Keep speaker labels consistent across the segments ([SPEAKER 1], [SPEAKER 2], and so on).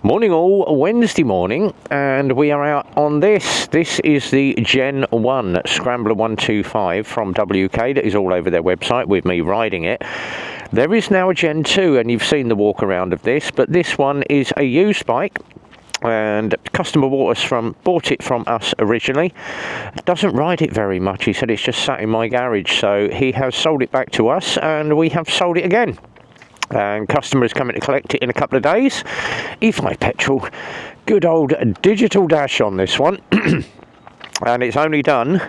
[SPEAKER 1] Morning all, Wednesday morning, and we are out on this. This is the Gen 1 Scrambler 125 from WK that is all over their website with me riding it. There is now a Gen 2, and you've seen the walk around of this, but this one is a used bike. And customer bought it from us originally. Doesn't ride it very much. He said it's just sat in my garage, so he has sold it back to us, and we have sold it again. And customer is coming to collect it in a couple of days. E5 petrol, good old digital dash on this one. And it's only done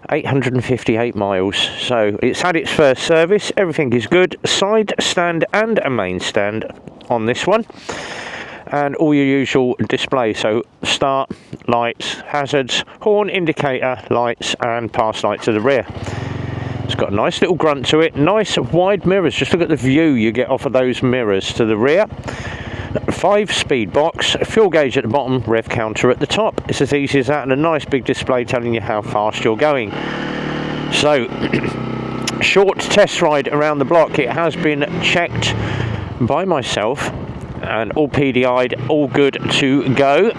[SPEAKER 1] 858 miles, so it's had its first service. Everything is good. Side stand and a main stand on this one, and all your usual display, so start, lights, hazards, horn, indicator, lights, and pass light to the rear. It's got a nice little grunt to it, nice wide mirrors. Just look at the view you get off of those mirrors to the rear. 5-speed box, fuel gauge at the bottom, rev counter at the top. It's as easy as that, and a nice big display telling you how fast you're going. So, short test ride around the block. It has been checked by myself and all PDI'd, all good to go,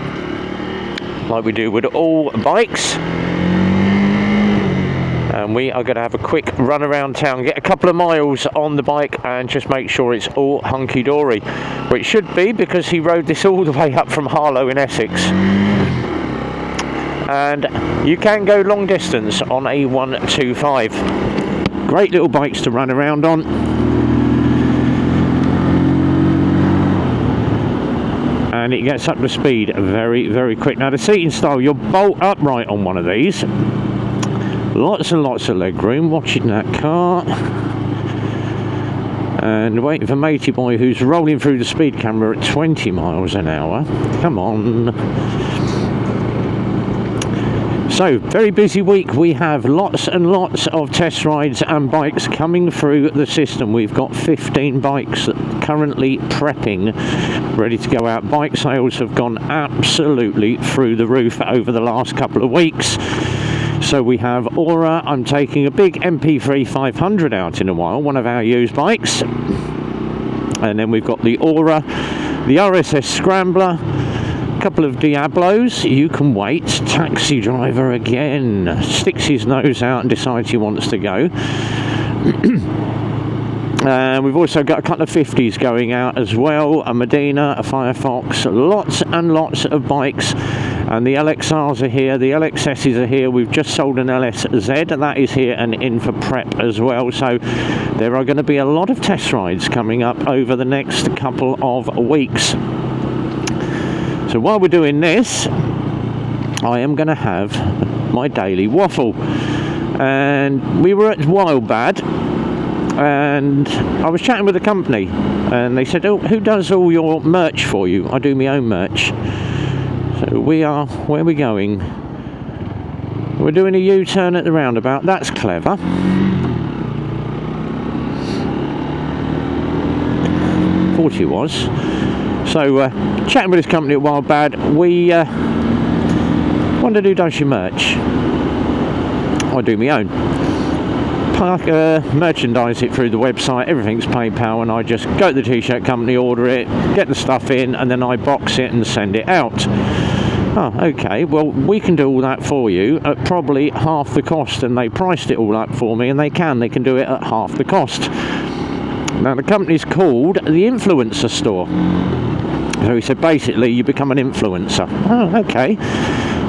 [SPEAKER 1] like we do with all bikes. And we are going to have a quick run around town, get a couple of miles on the bike, and just make sure it's all hunky-dory. Well, it should be, because he rode this all the way up from Harlow in Essex. And you can go long distance on a 125. Great little bikes to run around on. And it gets up to speed very, very quick. Now the seating style, you'll bolt upright on one of these. Lots and lots of leg room, watching that car and waiting for matey boy who's rolling through the speed camera at 20 miles an hour. Come on. So, very busy week. We have lots and lots of test rides and bikes coming through the system. We've got 15 bikes currently prepping, ready to go out. Bike sales have gone absolutely through the roof over the last couple of weeks. So we have Aura. I'm taking a big MP3 500 out in a while, one of our used bikes. And then we've got the Aura, the RSS Scrambler, a couple of Diablos. You can wait. Taxi driver again. Sticks his nose out and decides he wants to go. And we've also got a couple of 50s going out as well. A Medina, a Firefox, lots and lots of bikes. And the LXRs are here, the LXSs are here. We've just sold an LSZ, and that is here and in for prep as well. So there are going to be a lot of test rides coming up over the next couple of weeks. So while we're doing this, I am going to have my daily waffle. And we were at Wildbad, and I was chatting with the company, and they said, "Oh, who does all your merch for you?" I do my own merch. So where are we going? We're doing a U-turn at the roundabout. That's clever. Thought he was. So, chatting with this company at Wildbad, we wondered who does your merch. I do my own. Merchandise it through the website, everything's PayPal, and I just go to the t-shirt company, order it, get the stuff in, and then I box it and send it out. Oh, okay, well, we can do all that for you at probably half the cost, and they priced it all up for me, and they can do it at half the cost. Now, the company's called the Influencer Store. So he said, basically, you become an influencer. Oh, okay.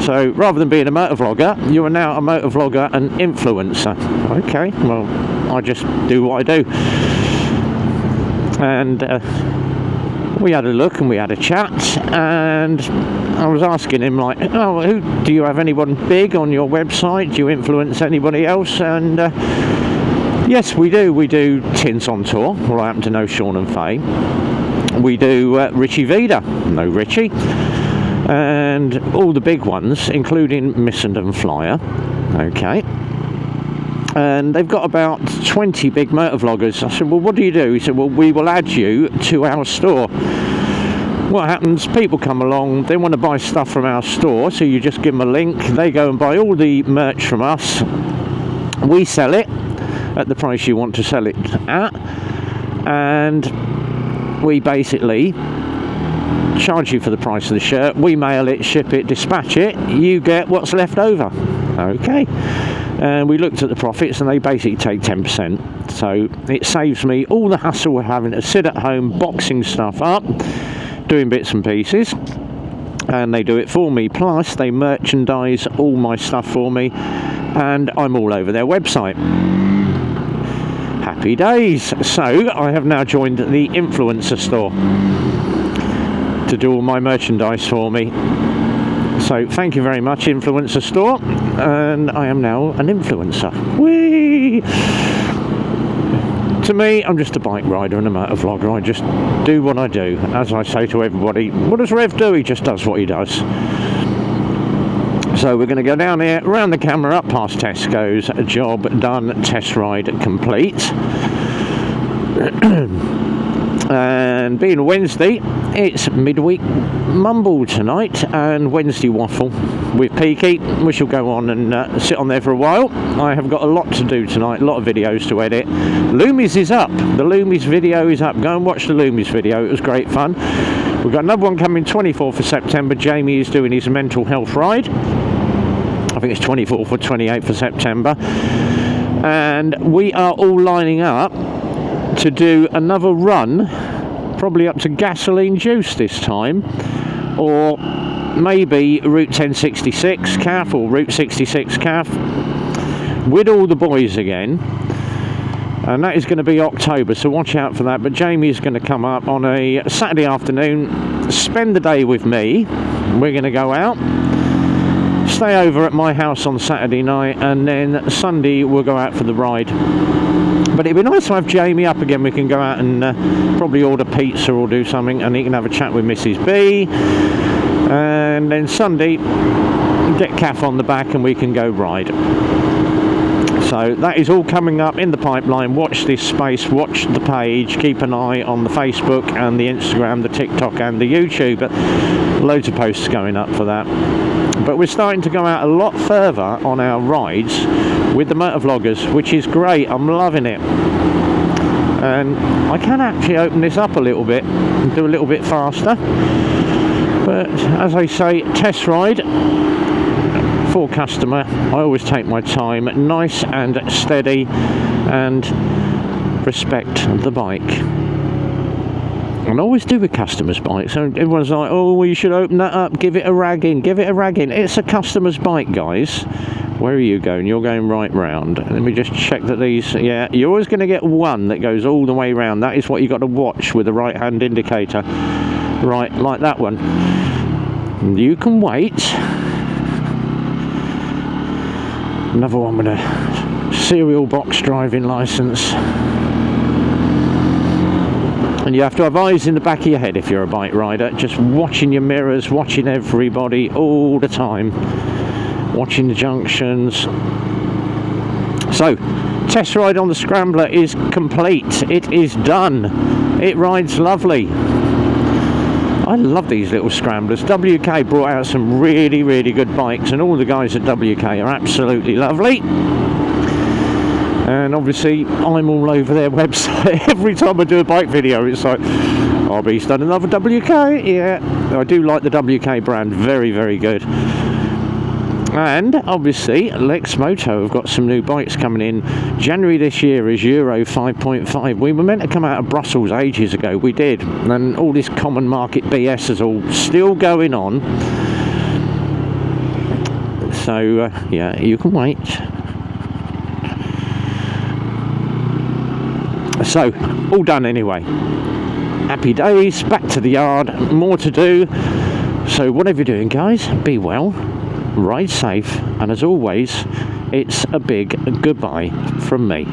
[SPEAKER 1] So rather than being a motovlogger, you are now a motovlogger and influencer. Okay, well, I just do what I do. And we had a look and we had a chat, and I was asking him, like, "Oh, do you have anyone big on your website? Do you influence anybody else?" And yes, we do. We do Tints on Tour. Well, I happen to know Sean and Faye. We do Richie Vida. No Richie. And all the big ones, including Missenden Flyer. Okay. And they've got about 20 big motovloggers. I said, "Well, what do you do?" He said, "Well, we will add you to our store." What happens, people come along, they want to buy stuff from our store, so you just give them a link, they go and buy all the merch from us, we sell it at the price you want to sell it at, and we basically charge you for the price of the shirt. We mail it, ship it, dispatch it. You get what's left over. Okay. And we looked at the profits, and they basically take 10%. So it saves me all the hassle of having to sit at home, boxing stuff up, doing bits and pieces. And they do it for me. Plus, they merchandise all my stuff for me, and I'm all over their website. Happy days. So I have now joined the influencer store to do all my merchandise for me. So thank you very much, influencer store, and I am now an influencer. Whee! To me, I'm just a bike rider and a motovlogger. I just do what I do. As I say to everybody, what does Rev do? He just does what he does. So we're going to go down here, round the camera, up past Tesco's. Job done, test ride complete. And being Wednesday, it's midweek mumble tonight and Wednesday waffle with Peaky. We shall go on and sit on there for a while. I have got a lot to do tonight, a lot of videos to edit. Loomis is up. The Loomis video is up. Go and watch the Loomis video. It was great fun. We've got another one coming 24th of September. Jamie is doing his mental health ride. I think it's 24th or 28th of September. And we are all lining up to do another run, probably up to Gasoline Juice this time, or maybe Route 1066 CAF or Route 66 CAF, with all the boys again. And that is going to be October, so watch out for that. But Jamie is going to come up on a Saturday afternoon, spend the day with me. We're going to go out, stay over at my house on Saturday night, and then Sunday we'll go out for the ride. But it'd be nice to have Jamie up again. We can go out and probably order pizza or do something, and he can have a chat with Mrs. B. And then Sunday, get Kath on the back and we can go ride. So that is all coming up in the pipeline. Watch this space, watch the page, keep an eye on the Facebook and the Instagram, the TikTok and the YouTube. Loads of posts going up for that. But we're starting to go out a lot further on our rides with the Motovloggers, which is great. I'm loving it. And I can actually open this up a little bit and do a little bit faster. But as I say, test ride for customer. I always take my time, nice and steady, and respect the bike. And I always do with customers' bikes. So everyone's like, oh, well, you should open that up, give it a ragging, give it a ragging. It's a customer's bike, guys. Where are you going? You're going right round. Let me just check that these, yeah, you're always going to get one that goes all the way round. That is what you've got to watch with the right hand indicator. Right, like that one. You can wait. Another one with a serial box driving licence. And you have to have eyes in the back of your head if you're a bike rider, just watching your mirrors, watching everybody all the time, watching the junctions. So, test ride on the Scrambler is complete. It is done. It rides lovely. I love these little Scramblers. WK brought out some really, really good bikes, and all the guys at WK are absolutely lovely. And obviously I'm all over their website. Every time I do a bike video it's like, oh, but he's done another WK. Yeah, I do like the WK brand, very, very good. And obviously Lexmoto have got some new bikes coming in. January this year is Euro 5.5. We were meant to come out of Brussels ages ago, we did, and all this common market BS is all still going on. So yeah, you can wait. So, all done anyway. Happy days, back to the yard, more to do. So whatever you're doing, guys, be well, ride safe, and as always, it's a big goodbye from me.